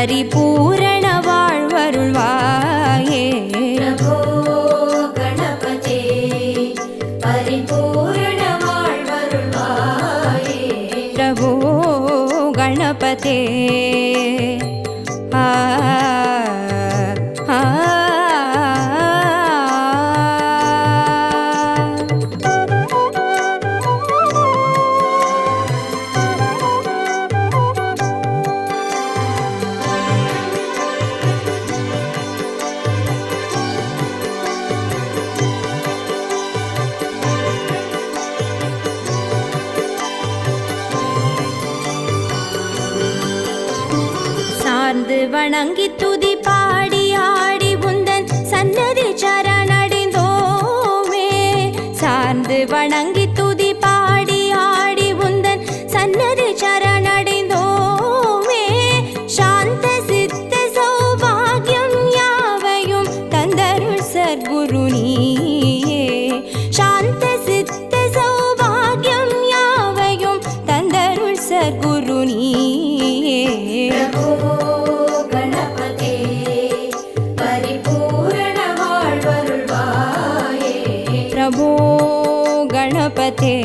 பரிபூரண வாழ்வருள்வாயே. பிரபோ கணபதே பரிபூரண வாழ்வருள்வாயே. பிரபோ கணபதே சார்ந்து வணங்கி துதி பாடி ஆடி உந்தன் சன்னதி சரணடைந்தோமே. சார்ந்து வணங்கி துதி பாடி ஆடி உந்தன் சன்னதி சரணடைந்தோமே. சாந்த சித்த சௌபாகியம் யாவையும் தந்தருள் சர்க்குரு நீயே. சாந்த சித்த சௌபாகியம் யாவையும் தந்தருள் சர்க்குரு நீயே. பிரபோ கணபதே பரிபூரண வாழ்வருள்வாயே. பிரபோ கணபதே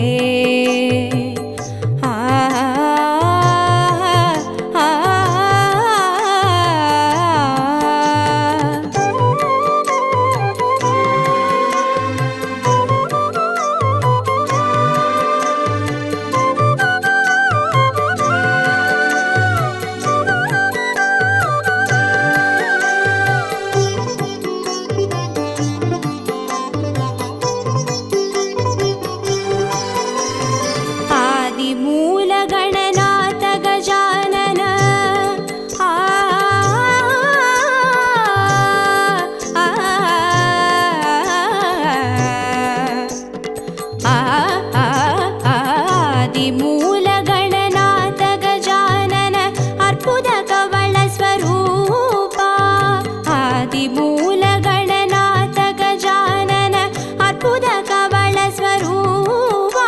மூல கணநாத கஜானன ஆதி மூல கணநாத கஜானன அற்புத கவள ஸ்வரூபா. ஆதி மூல கணநாத கஜானன அற்புத கவள ஸ்வரூபா.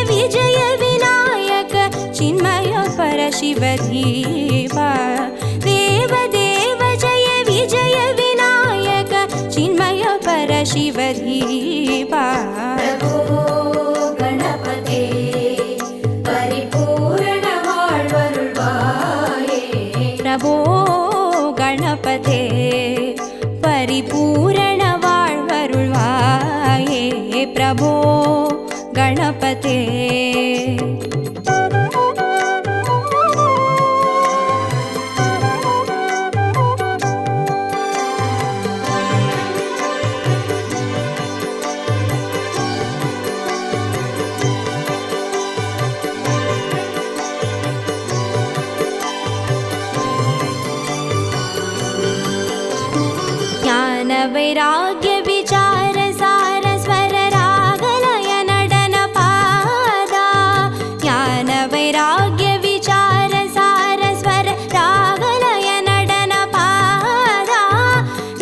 विजय विनायक चिन्मय परशिवधीवा. देव देव जय विजय विनायक चिन्मय परशिवधीवा. प्रभो गणपते परिपूर्ण வாழ்வருள்வாயே. प्रभो गणपते परिपूर्ण வாழ்வருள்வாயே. प्रभो गणपते ज्ञान वैराग्य विचार सार स्वर रागलय नडन पादा. ज्ञान वैराग्य विचार सार स्वर रागलय नडन पादा.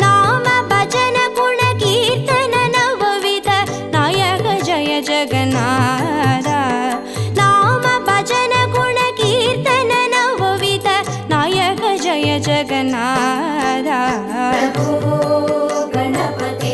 नाम भजन गुण कीर्तन नवविध नायक जय जगन्नाथ. नाम भजन गुण कीर्तन नवविध नायक जय जगन्नाथ. प्रभो गणपते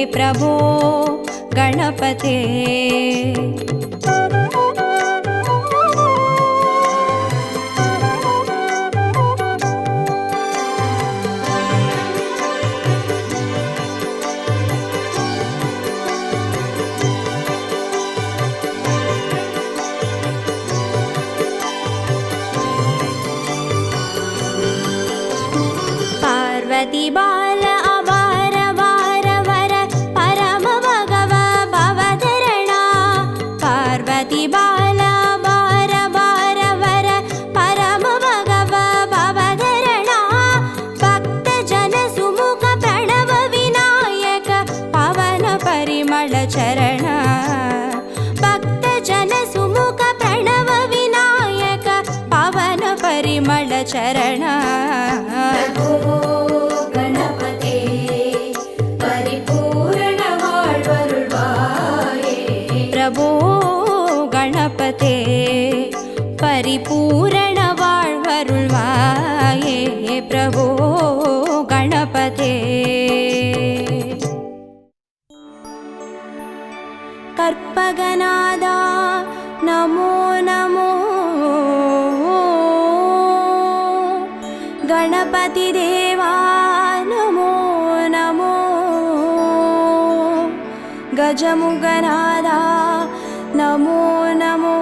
प्रभो गणपते पार्वती बाल अवार वार वर परम भगव भवधरणा पार्वती बाल अवार वार वर परम भगव भवधरणा भक्त जन सुमुख प्रणव विनायक पवन परिमल चरण भक्त जन सुमुख प्रणव विनायक पवन परिमल चरण प्रभो गणपते परिपूर्ण வாழ்வருள்வாயே प्रभो गणपते परिपूर्ण வாழ்வருள்வாயே प्रभो गणपते कर्पगनादा नमो नमो गणपति देवा नमो नमो गजमुगनादा नमो नमो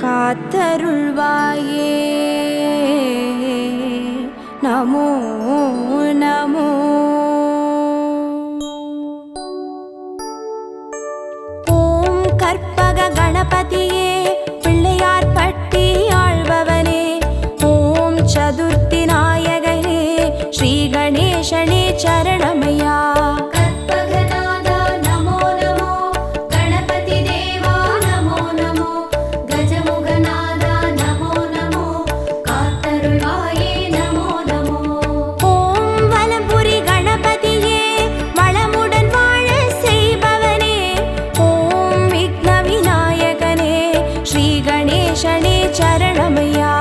कात्तरुள்வாயே नमो नमो ஓம் கற்பக கணபதியே பிள்ளையார் பட்டி ஆழ்பவனே ஓம் சதுர்த்தி நாயகனே ஸ்ரீ கணேசனே சரணமையா கற்பகநாதா நமோ நமோ கணபதி தேவா நமோ நமோ கஜமுகநாதா நமோ நமோ காத்தருள்வாயே நமோ நமோ ஓம் வலம்புரி கணபதியே வளமுடன் வாழ செய்பவனே ஓம் விக்ன விநாயகனே ஸ்ரீ கணேசனே சரணமையா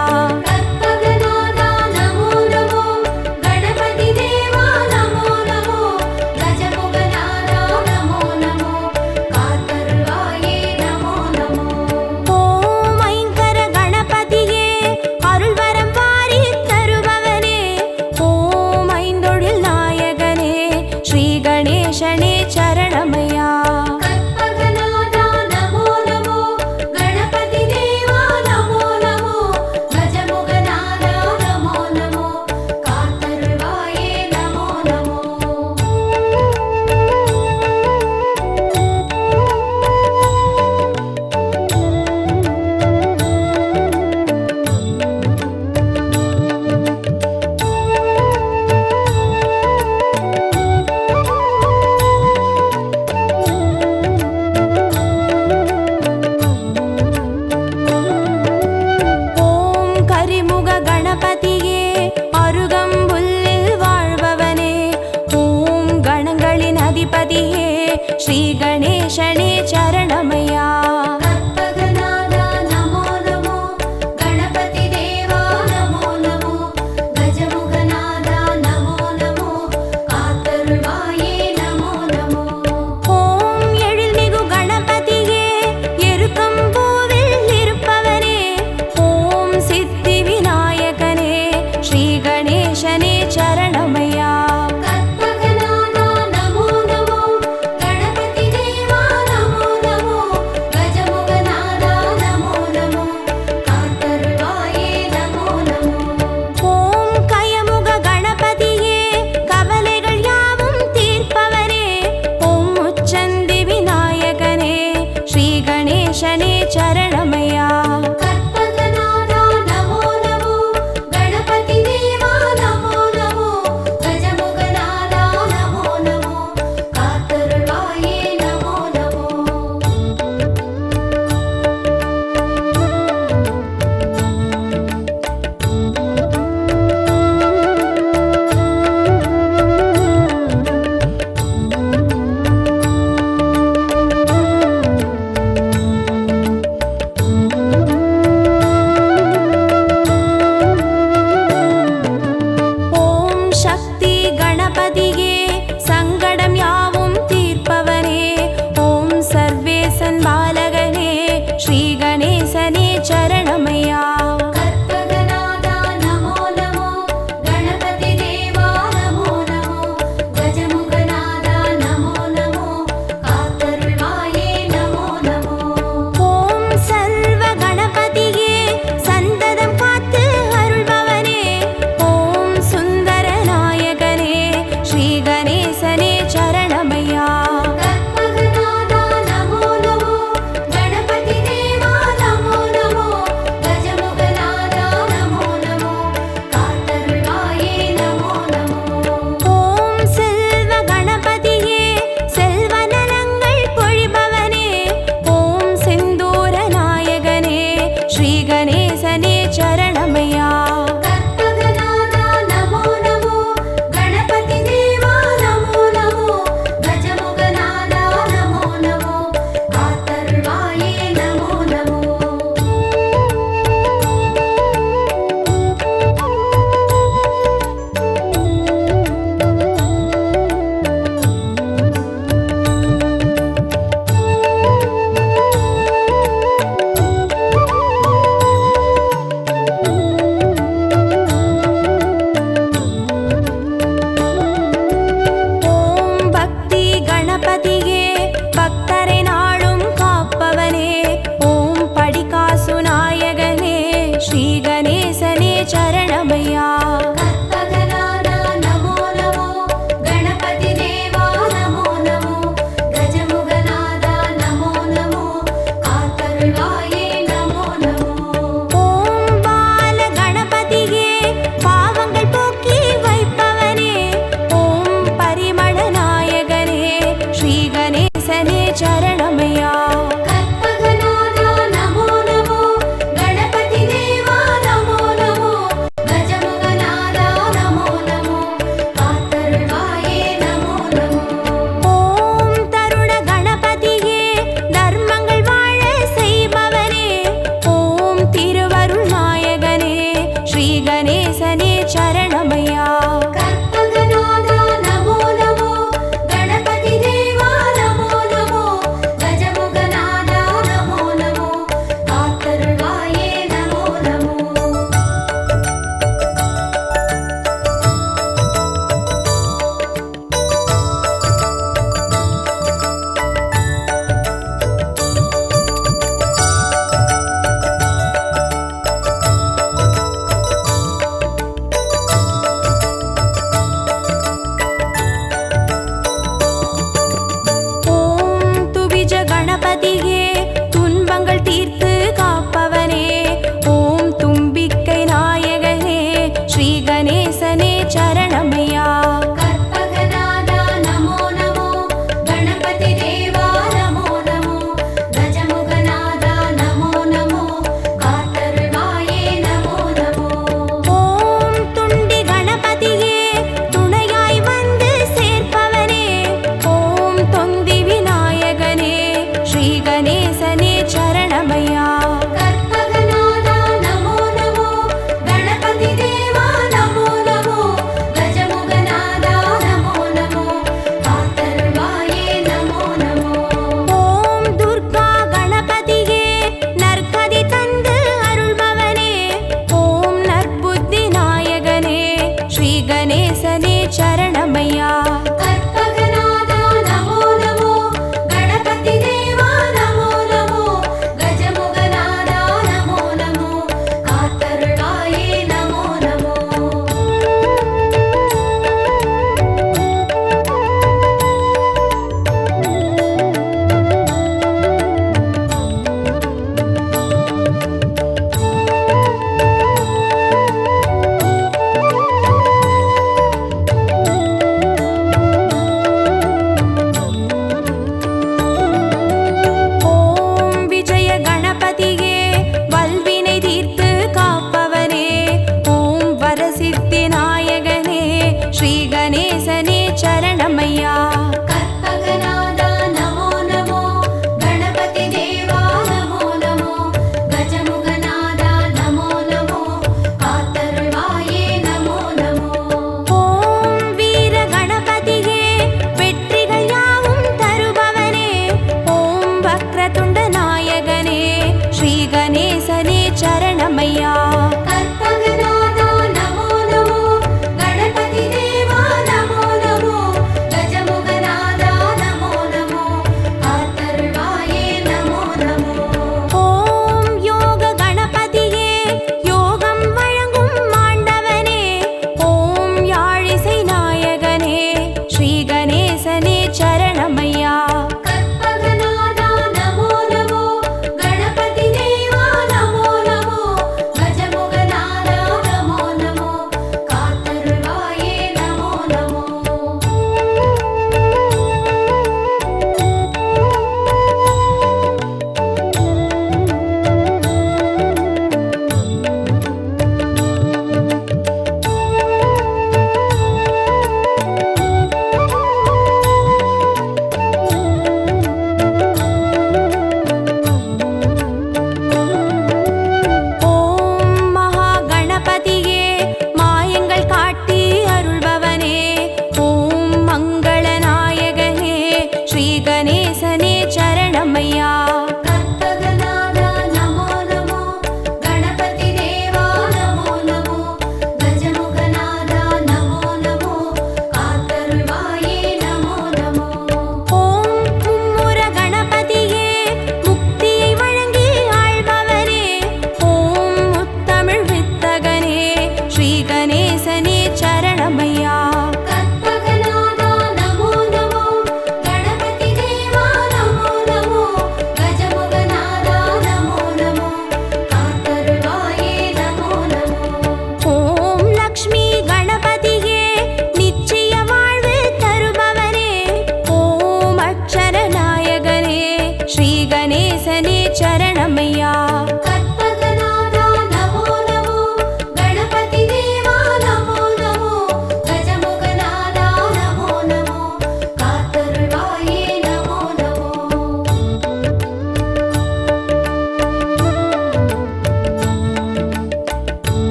கற்பகநாதா நமோ நமோ கணபதி தேவா நமோ நமோ கஜமுகநாதா நமோ நமோ காத்தருள்வாயே நமோ நமோ ஓம் ஐங்கர கணபதியே அருள்வரம் வாரி தருபவனே ஓம் ஐந்தொழில் நாயகனே ஸ்ரீ கணேசனே சரணமையா கற்பகநாதா நமோ நமோ கணபதி தேவா நமோ நமோ கஜமுகநாதா நமோ நமோ காத்தருள்வாயே நமோ நமோ ஓம் கரிமுக கணபதியே அருகம்புல்லில் வாழ்பவனே ஓம் கணங்களின் அதிபதியே ஸ்ரீ கணேசனே சரணமையா கற்பகநாதா நமோ நமோ கணபதி தேவா நமோ நமோ கஜமுகநாதா நமோ நமோ காத்தருள்வாயே நமோ நமோ ஓம் எழில்மிகு கணபதியே எருக்கம்பூவில் இருப்பவனே ஓம் சித்தி விநாயகனே ஸ்ரீ கணேசனே சரணமையா கற்பகநாதா நமோ நமோ கணபதி தேவா நமோ நமோ கஜமுகநாதா நமோ நமோ காத்தருள்வாயே நமோ நமோ ஓம் கயமுக கணபதியே கவலைகள் யாவும் தீர்ப்பவரே ஓம் முச்சந்தி விநாயகனே ஸ்ரீ கணேசனே சரணமையா கற்பகநாதா நமோ நமோ கணபதி தேவா நமோ நமோ கஜமுகநாதா நமோ நமோ காத்தருள்வாயே நமோ நமோ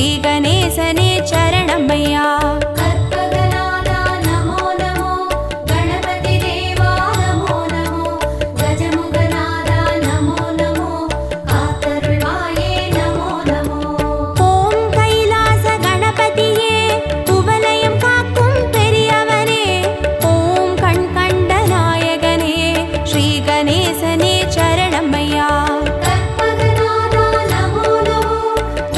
ஸ்ரீ கணேசனே சரணமையா. கற்பகநாதா நமோ நமோ கணபதி தேவா நமோ நமோ கஜமுகநாதா நமோ நமோ காத்தருள்வாயே நமோ நமோ. ஓம் கைலாச கணபதியே குவலயம் காக்கும் பெரியவனே, ஓம் கண் கண்ட நாயகனே ஸ்ரீ கணேசனே சரணமையா. கற்பகநாதா நமோ நமோ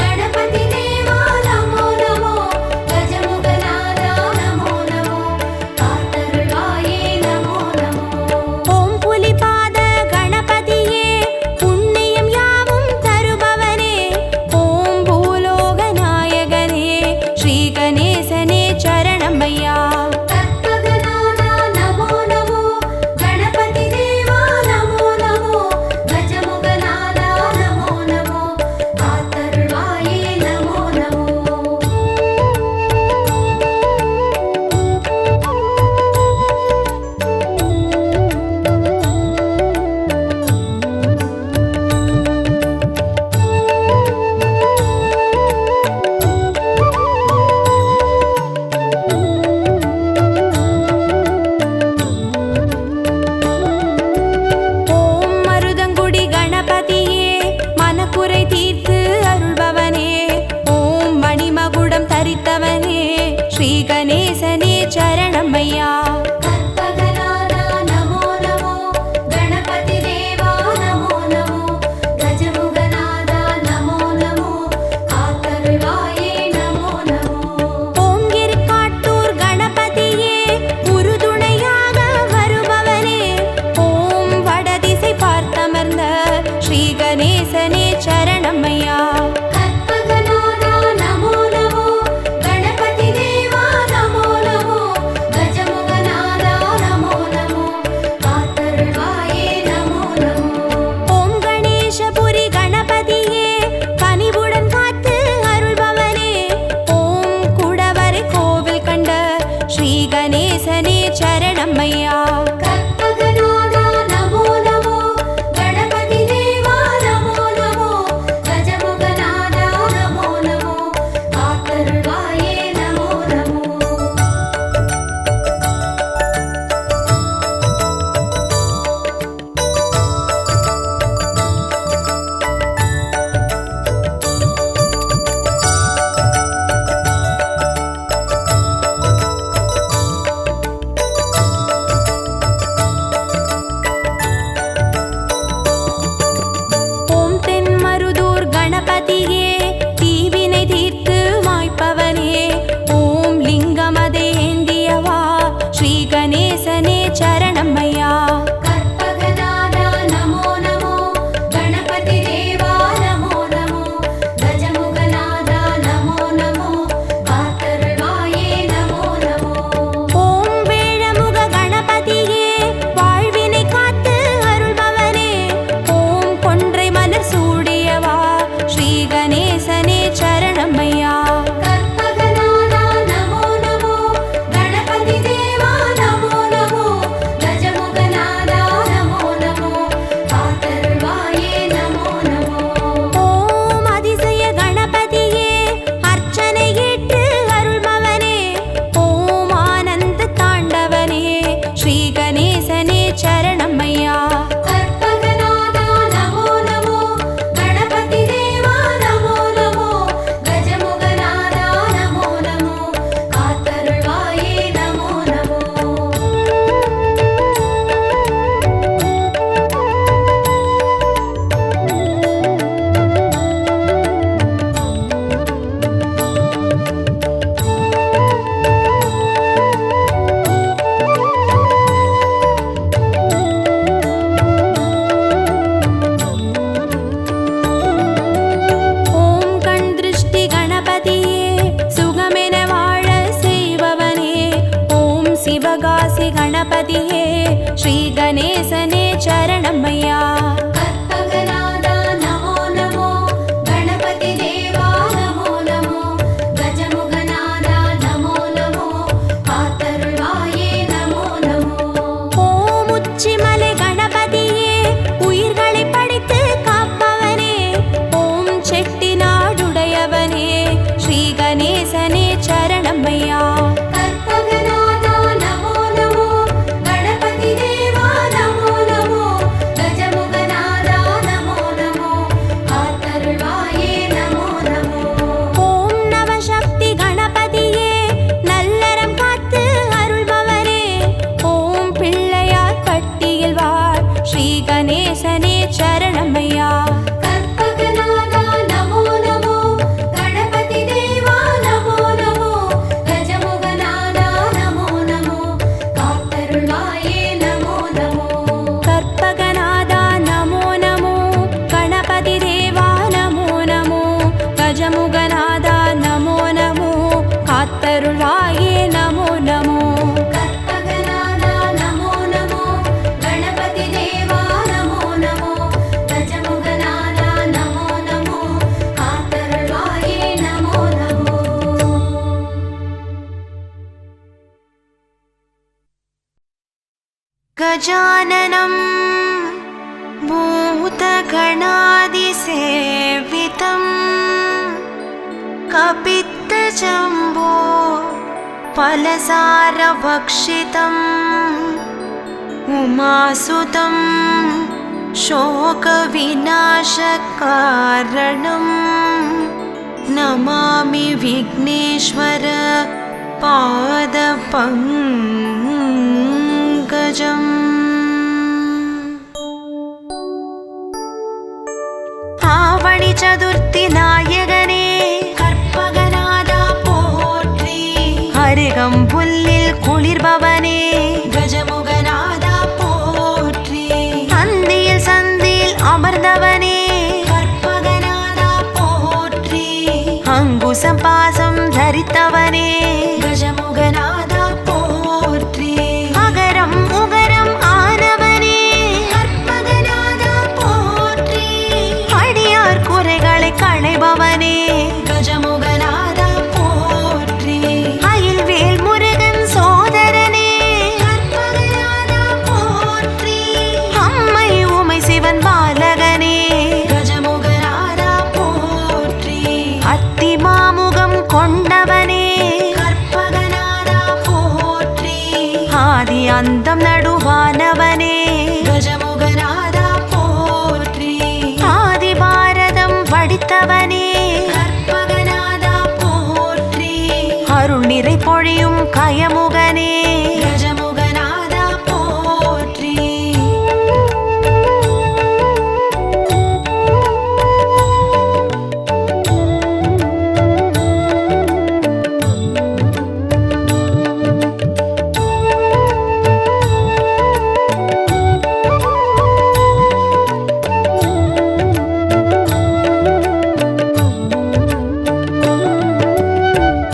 கணபதி தேவா நமோ நமோ கஜமுகநாதா நமோ நமோ காத்தருள்வாயே நமோ நமோ. ஓம் புலிபாத கணபதியே புண்ணியம் யாவும் தருபவனே, ஓம் பூலோக நாயகனே ஸ்ரீ கணேசனே சரணமையா. கற்பகநாதா நமோ நமோ கணபதி தேவா நமோ நமோ கஜமுகநாதா நமோ நமோ காத்தருள்வாயே நமோ நமோ. ஓம் மருதங்குடி கணபதியே மனக்குறை தீர்த்து அருள்பவனே, ஓம் மணிமகுடம் தரித்தவனே ஸ்ரீ கணேசனே சரணமையா. கற்பகநாதா நமோ நமோ கணபதி தேவா நமோ நமோ கஜமுகநாதா நமோ நமோ காத்தருள்வாயே நமோ நமோ. ஓம் கிரிக்காட்டூர் கணபதியே உறுதுணையாக வருபவனே, ஓம் வடதிசை பார்த்தமர்ந்த ஸ்ரீ கணேசனே சரணமையா. கற்பகநாதா நமோ நமோ கணபதி தேவா நமோ நமோ கஜமுகநாதா நமோ நமோ காத்தருள்வாயே நமோ நமோ. ஓம் கணேசபுரி கணபதியே கனிவுடன் காத்து அருள்பவனே, ஓம் குடவரை கோவில் கண்ட ஸ்ரீ கணேசனே சரணமையா. கற்பகநாதா நமோ நமோ கணபதி தேவா நமோ நமோ கஜமுகநாதா நமோ நமோ காத்தருள்வாயே நமோ நமோ. ஓம் தென்மருதூர் கணபதியே தீவினை தீர்த்து மாய்ப்பவனே, ஓம் லிங்கமதை ஏந்தியவா ஸ்ரீ கணேசனே சரணமையா. கற்பகநாதா நமோ நமோ கணபதி தேவா நமோ நமோ கஜமுகநாதா நமோ நமோ காத்தருள்வாயே நமோ நமோ. ஓம் வேழமுக கணபதியே வாழ்வினை காத்து அருள்பவனே, ஓம் கொன்றை மலர் சூடியவா ஸ்ரீ கணேசனே சரணமையா. கற்பகநாதா நமோ நமோ கணபதி தேவா நமோ நமோ கஜமுகநாதா நமோ நமோ காத்தருள்வாயே நமோ நமோ. ஓம் அதிசய கணபதியே அர்ச்சனை ஏற்று அருள்பவனே, ஓம் ஆனந்த தாண்டவனே ஸ்ரீ கணேசனே சரணமையா. கற்பகநாதா நமோ நமோ கணபதி தேவா நமோ நமோ கஜமுகநாதா நமோ நமோ காத்தருள்வாயே நமோ நமோ. ஓம் கண் திருஷ்டி கணபதியே சுகமென வாழ செய்பவனே, ஓம் சிவகாசி கணபதியே ஸ்ரீ கணேசனே சரணமையா. கற்பகநாதா நமோ நமோ கணபதி தேவா நமோ நமோ கஜமுகநாதா நமோ நமோ காத்தருள்வாயே நமோ நமோ. ஓம் உச்சிமலை கணபதியே உயிர்களை படைத்து காப்பவனே, ஓம் செட்டிநாடுடையவனே गजाननं भूतगणादिसेवितं कपित्तजम्बो फलसारभक्षितम् उमासुतं शोकविनाशकारणं नमामि विघ्नेश्वर पादपङ्कजम्। आवणि चतुर्थी नायकने கற்பகநாதா போற்றி, அருகம்புல்லில் குளிர்பவனே கஜமுகநாதா போற்றி, அந்தியில் சந்தியில் அமர்ந்தவனே கற்பகநாதா போற்றி, அங்குசம் பாசம் தரித்தவனே கஜமுகநாதா போற்றி, அகரம் உகரம் ஆனவனே கற்பகநாதா போற்றி, அடியார் குறைகளை களைபவனே கஜமுகநாதா போற்றி, அயில்வேல் முருகன் சோதரனே கற்பகநாதா போற்றி, அம்மை உமை சிவன் பாலகனே கஜமுகநாதா போற்றி, அத்திமாமுகம் கொண்டவனே கற்பகநாதா போற்றி, ஆதி அந்தம் நடுவானவனே கஜமுகநாதா போற்றி, ஆதி பாரதம் வடித்தவனே கற்பகநாதா போற்றி, அருள் நிறை பொழியும் கயமுகனே கஜமுகநாதா போற்றி.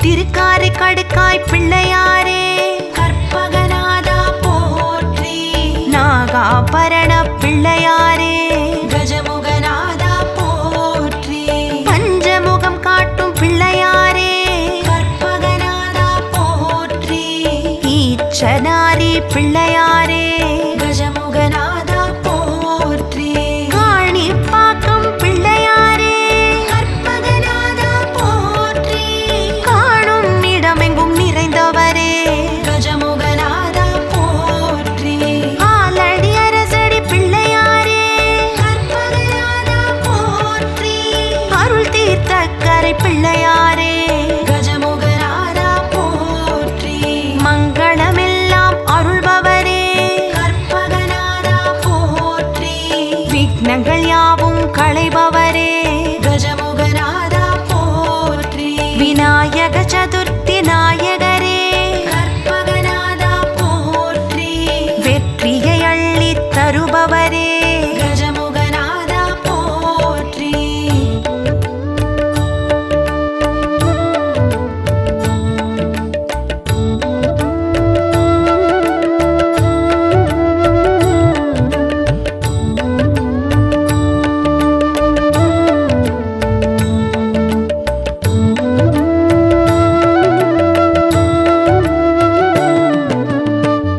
திருக்காரை கடுக்காய் பிள்ளையாரே கற்பகநாதா போற்றி, நாகாபரண பிள்ளையாரே கஜமுகநாதா போற்றி, பஞ்சமுகம் காட்டும் பிள்ளையாரே கற்பகநாதா போற்றி, ஈச்சனாரி பிள்ளையாரே கஜமுகநாதா போற்றி, காணிப்பாக்கம் பிள்ளையாரே கற்பகநாதா போற்றி, காணும் இடமெங்கும் நிறைந்தவரே கஜமுகநாதா போற்றி, ஆலடி அரசடி பிள்ளையாரே கற்பகநாதா போற்றி, அருள் தீர்த்தக்கரை பிள்ளையாரே கஜமுகநாதா போற்றி, மங்களமெல்லாம் அருள்பவரே கற்பகநாதா போற்றி, விக்னங்கள் யாவும் களைபவரே கஜமுகநாதா போற்றி, விநாயக சதுர்த்தி நாயகரே கற்பகநாதா போற்றி, வெற்றியை அள்ளித் தருபவரே கஜமுகநாதா போற்றி.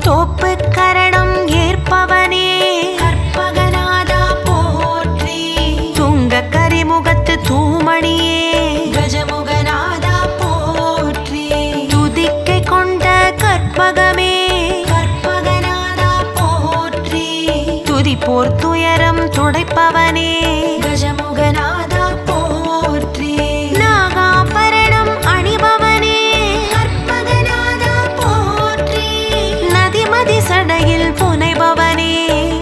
தோப்பு கரணம் ஏற்பவனே கற்பகநாதா போற்றி, துங்க கரிமுகத்து தூமணியே கஜமுகநாதா போற்றி, துதிக்கை கொண்ட கற்பகமே கற்பகநாதா போற்றி, துதிப்போர் துயரம் துடைப்பவனே கஜமுகநாதா போற்றி, நாகாபரணம் அணிபவனே கற்பகநாதா போற்றி, நதிமதி சடையில் புனைபவனே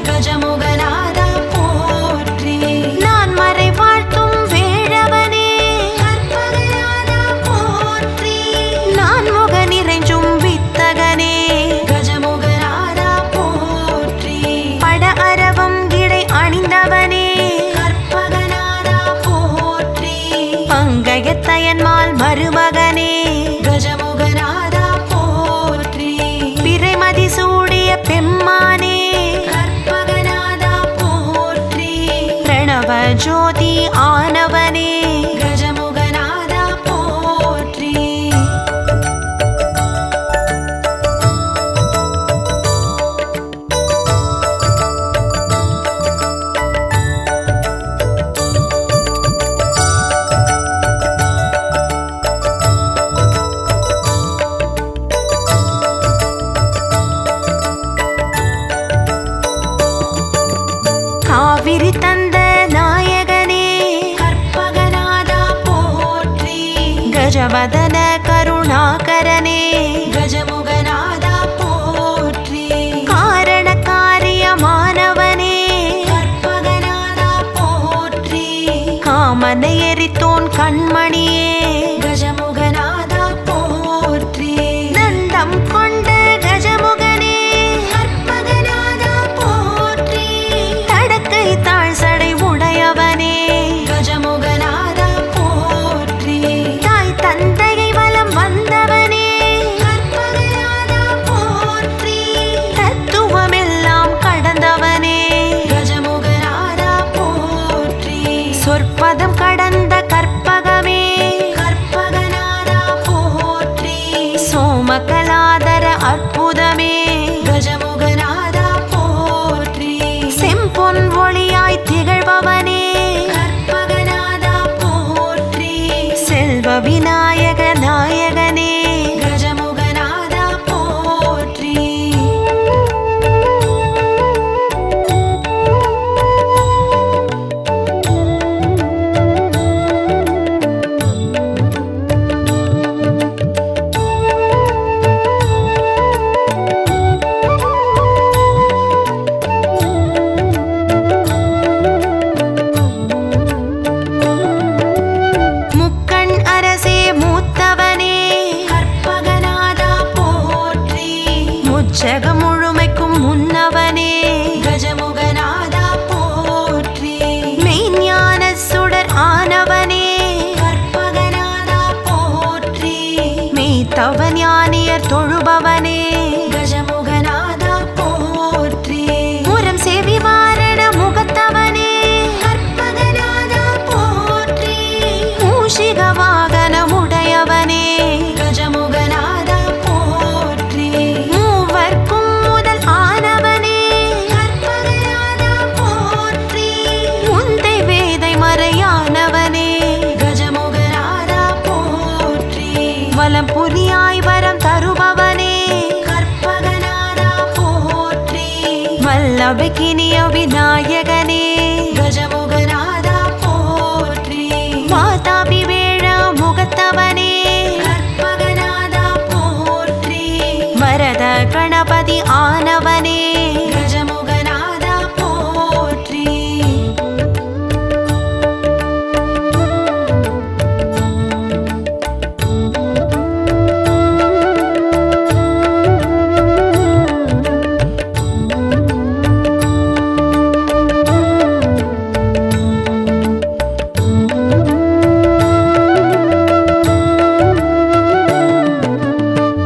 கஜமுகநாதா போற்றி, நான் மறை வாழ்த்தும் வேழவனே கற்பகநாதா போற்றி, நான் முக நிறைஞ்சும் வித்தகனே கஜமுகநாதா போற்றி, பட அரவம் இடை அணிந்தவனே கற்பகநாதா போற்றி, பங்கயத்தயன்மால் மருமகனே கஜமுகநாதா போற்றி, பிறைமதி சூடிய பெம்மானே கற்பகநாதா போற்றி, பிரணவ ஜோதி ஆனவனே கஜமுகநாதா போற்றி. கருணாகரனே கஜமுகநாதா போற்றி. காரண காரியமானவனே கற்பகநாதா போற்றி. காமனை எரித்தோன் கண்மணியே கஜமுகநாதா போற்றி. நந்தம் கொண்ட கஜமுகனே கற்பகநாதா போற்றி. தடக்கை தாழ் சடை உடையவனே கஜமுகநாதா போற்றி. தாய் தந்தையை வலம் வந்தவனே கற்பகநாதா போற்றி. தத்துவமெல்லாம் கடந்தவனே கஜமுகநாதா போற்றி. சொற்பதம் கடந்த கற்பகமே கற்பகநாதா போற்றி. சோமகலாதர அற்புதமே கஜமுகநாதா போற்றி. செம்பொன் ஒளியாய் திகழ்பவனே கற்பகநாதா போற்றி. செல்வ விநாயக நாயகனே கஜமுகநாதா போற்றி. முக்கண் அரசே மூத்தவனே கற்பகநாதா போற்றி. முச்சகம் முழுமைக்கும் முன்னவனே கஜமுகநாதா போற்றி. மெய்ஞான சுடர் ஆனவனே கற்பகநாதா போற்றி. மெய்த்தவ ஞானியர் தொழுபவனே கஜமுகநாதா போற்றி. முரம் செவி வாரண முகத்தவனே கற்பகநாதா போற்றி. மூஷிக வாகனமுடையவனே கஜமுகநாதா போற்றி. மூவர்க்கும் முதல் ஆனவனே கற்பகநாதா போற்றி. முந்தை வேதை மறையானவனே கஜமுகநாதா போற்றி. வலம் புரியாய் வரம் தருபவனே கற்பகநாதா போற்றி. வல்லபகினிய விநாயகனே கஜமுகநாதா போற்றி. வாதாபி வேழ முகத்தவனே கற்பகநாதா போற்றி. வரத கணபதி ஆனவனே கஜமுகநாதா போற்றி.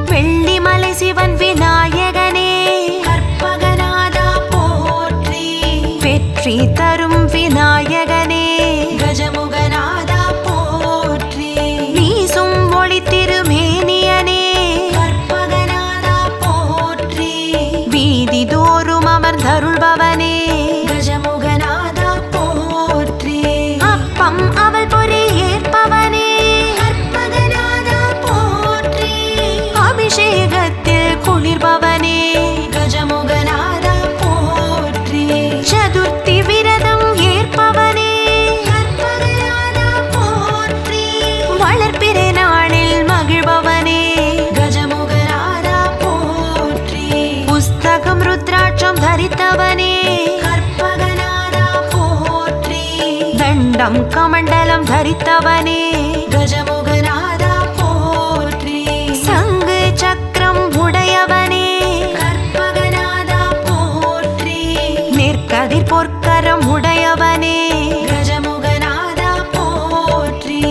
வெள்ளிமலை சிவன் விநாயகனே கற்பகநாதா போற்றி. வெற்றி தரும் விநாயகனே கஜமுகநாதா போற்றி. வீசும் ஒளி திருமேனியனே கற்பகநாதா போற்றி. வீதி தோறும் அமர்ந்தருள்பவனே கஜமுகநாதா போற்றி. அப்பம் அவள் பொறி ஏற்பவனே கற்பகநாதா போற்றி. அபிஷேகத்தில் குளிர்பவனே கஜமுகநாதா போற்றி. சதுர்த்தி விரதம் ஏற்பவனே கற்பகநாதா போற்றி. வளர்ப்பிறை நாளில் மகிழ்பவனே கஜமுகநாதா போற்றி. புஸ்தகம் ருத்ராட்சம் தரித்தவனே கற்பகநாதா போற்றி. தண்டம் கமண்டலம் தரித்தவனே கஜமுகநாதா போற்றி. சங்கு சக்கரம் உடையவனே கற்பகநாதா போற்றி. நெற்கதிர் பொற்கரம் உடையவனே கஜமுகநாதா போற்றி.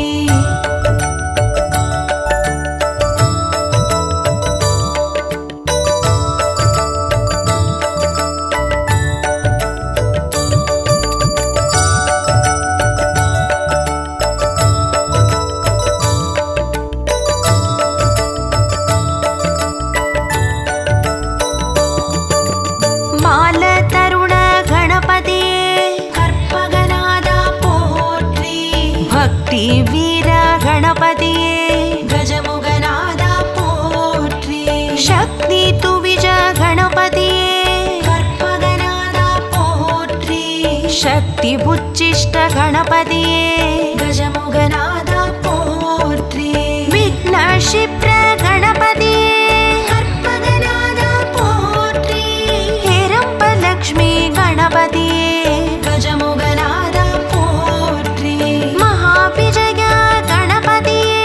மால தருண கணபதியே கற்பகநாதா போற்றி. பக்தி வீர கணபதியே கஜமுகநாதா போற்றி. சக்தி துவிஜ கணபதியே கற்பகநாதா போற்றி. சக்தி புச்சிஷ்ட கணபதியே கஜமுகநாதா போற்றி. விக்ன க்ஷிப்ர கணபதியே கற்பகநாதா போற்றி ஹேரம்பலக்ஷ்மி கணபதியே கஜமுகநாதா போற்றி மகாவிஜய கணபதியே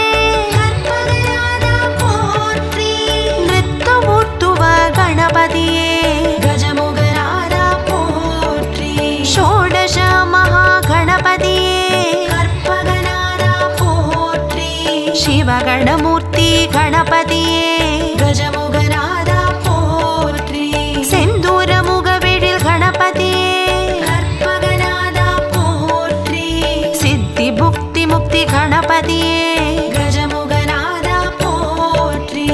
கற்பகநாதா போற்றி நிருத்தமூர்த்துவ கணபதியே கஜமுகநாதா போற்றி ஷோடச மகாகணபதியே கற்பகநாதா போற்றி சிவகணமூர்த்தி கணபதியே கஜமுகநாதா போற்றி செந்தூர முகவெழில் கணபதியே கற்பகநாதா போற்றி சித்தி புக்தி முக்தி கணபதியே கஜமுகநாதா போற்றி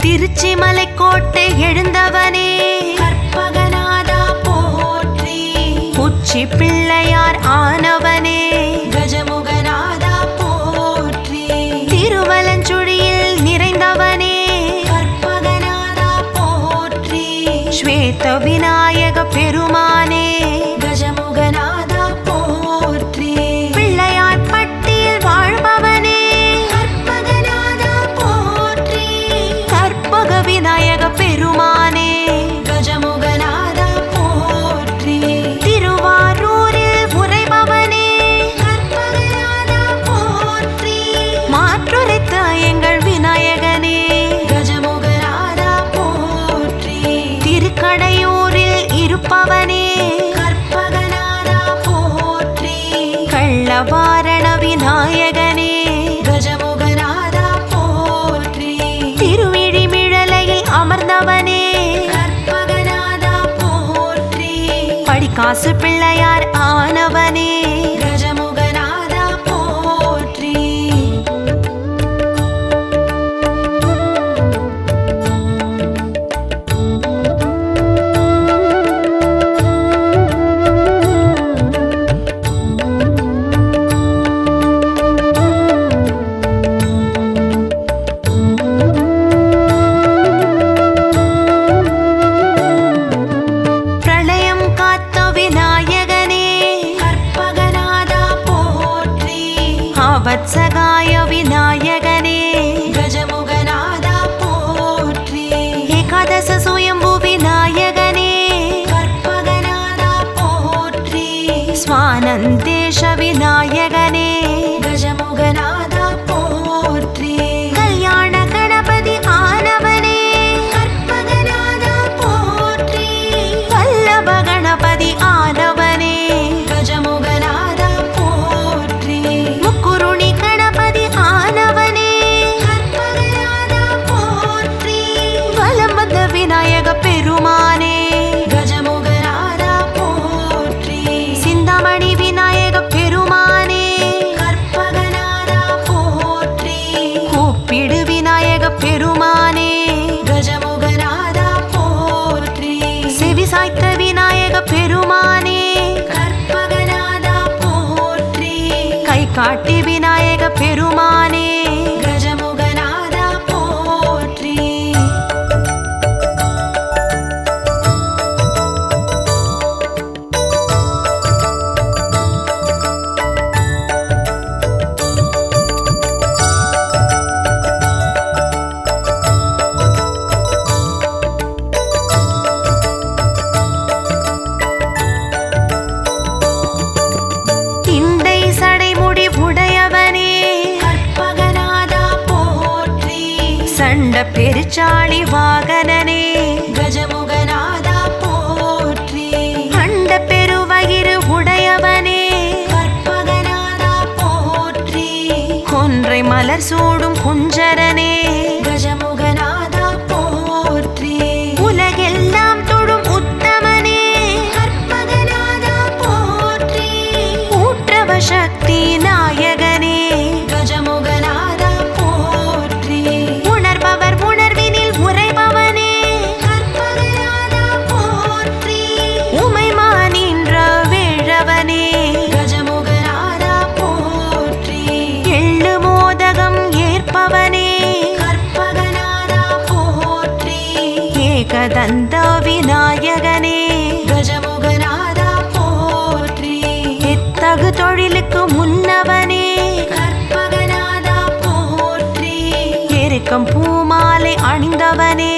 திருச்சி மலைக்கோட்டை எழுந்தவனே கற்பகநாதா போற்றி உச்சி பிள்ளையார் ஆனவனே கஜமுகநாதா போற்றி திருவலஞ்சுழியில் நிறைந்தவனே கற்பகநாதா போற்றி ஸ்வேத விநாயக பெருமானே கஜமுகநாதா போற்றி பிள்ளையார் பட்டியில் வாழ்பவனே கற்பகநாதா போற்றி கற்பக விநாயக பெருமானே கஜமுகநாதா போற்றி திருவாரூரில் உறைபவனே கற்பகநாதா போற்றி மாற்றுரைத்த எங்கள் விநாயகனே கஜமுகநாதா போற்றி திருக்கடையூரில் இருப்பவனே கற்பகநாதா போற்றி கள்ளவாரண விநாயகனே கஜமுகநாதா போற்றி திருவிழிமிழலையில் அமர்ந்தவனே கற்பகநாதா போற்றி படிக்காசு பிள்ளையார் ஆனவனே கஜமுகநாதா போற்றி பிரளயம் காத்த விநாயகனே கற்பகநாதா போற்றி ஆபத்சகாய விநாயகனே கஜமுகநாதா போற்றி ஏகாதச சுயம்பு விநாயகனே கற்பகநாதா போற்றி ஸ்வானந்தேஷ விநாயகனே கஜமுகநாதா போற்றி கல்யாண கணபதி ஆனவனே கற்பகநாதா போற்றி வல்லப கணபதி ஆனவனே கஜமுகநாதா போற்றி முக்குருணி கணபதி ஆனவனே கற்பகநாதா போற்றி வலம் வந்த விநாயக பெருமானே கஜமுகநாதா போற்றி சிந்தாமணி விநாயக பெருமானே கற்பகநாதா போற்றி கூப்பிடு விநாயக பெருமானே கஜமுகநாதா போற்றி செவி சாய்த்த விநாயக பெருமானே கற்பகநாதா போற்றி கை காட்டி விநாயக பெருமானே கஜமுகநாதா போற்றி திண்டை சடைமுடி உடையவனே கற்பகநாதா போற்றி சண்ட பெருச்சாளி வாகனனே கஜமுகநாதா போற்றி அண்ட பெருவயிறு உடையவனே கற்பகநாதா போற்றி கொன்றை மலர் சூடும் குஞ்சரனே கஜமுகநாதா போற்றி உலகெல்லாம் தொழும் உத்தமனே கற்பகநாதா போற்றி ஊற்றவ சக்தி நாயகனே கஜமுகநாதா போற்றி உணர்பவர் உணர்வினில் உறைபவனே கற்பகநாதா போற்றி உமைமா ஏகதந்த விநாயகனே கஜமுகநாதா போற்றி எத்தகு தொழிலுக்கு முன்னவனே கற்பகநாதா போற்றி எருக்கம் பூமாலை அணிந்தவனே